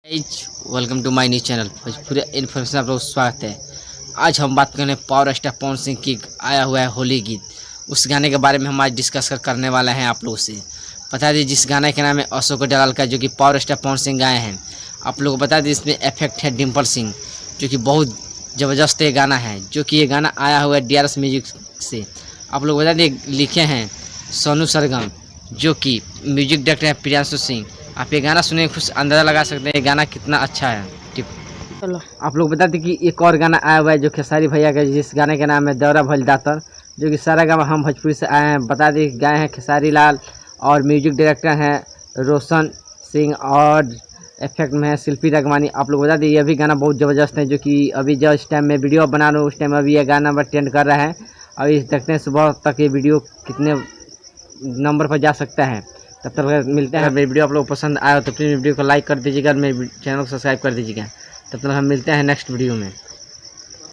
Welcome to my new channel Bhojpuri information आप लोग स्वागत है। आज हम बात करने पावर स्टार पवन सिंह की आया हुआ है होली गीत, उस गाने के बारे में हम आज डिस्कस करने वाले हैं आप लोगों से। बता दी जिस गाने का नाम है अशोक डलाल का, जो कि पावर स्टार पवन सिंह गाए हैं। आप लोगों को बता दी इसमें इफेक्ट है डिम्पल सिंह, जो कि बहुत ज़बरदस्त ये गाना है। जो कि ये गाना आया हुआ है DRS म्यूजिक से। आप लोग बता दिए लिखे हैं सोनू सरगम, जो कि म्यूजिक डायरेक्टर है प्रियांशु सिंह। आप ये गाना सुने खुश अंदाज़ा लगा सकते हैं ये गाना कितना अच्छा है। चलो आप लोग बता दें कि एक और गाना आया हुआ है जो खेसारी भैया का, जिस गाने का नाम है दौरा भल दातर, जो कि सारा गाना हम भोजपुरी से आए हैं। बता दें गाए हैं खेसारी लाल और म्यूजिक डायरेक्टर हैं रोशन सिंह और इफेक्ट में है शिल्पी रगवानी। आप लोग बता दें ये भी गाना बहुत ज़बरदस्त है, जो कि अभी जो इस टाइम में वीडियो बना रहा हूँ उस टाइम अभी ये गाना नंबर ट्रेंड कर रहा है। अभी देखते हैं सुबह तक ये वीडियो कितने नंबर पर जा सकता है। तब तक मिलते हैं। मेरी वीडियो आप लोग पसंद आया तो प्लीज़ वीडियो को लाइक कर दीजिएगा, मेरे चैनल को सब्सक्राइब कर दीजिएगा। तब तक हम मिलते हैं नेक्स्ट वीडियो में।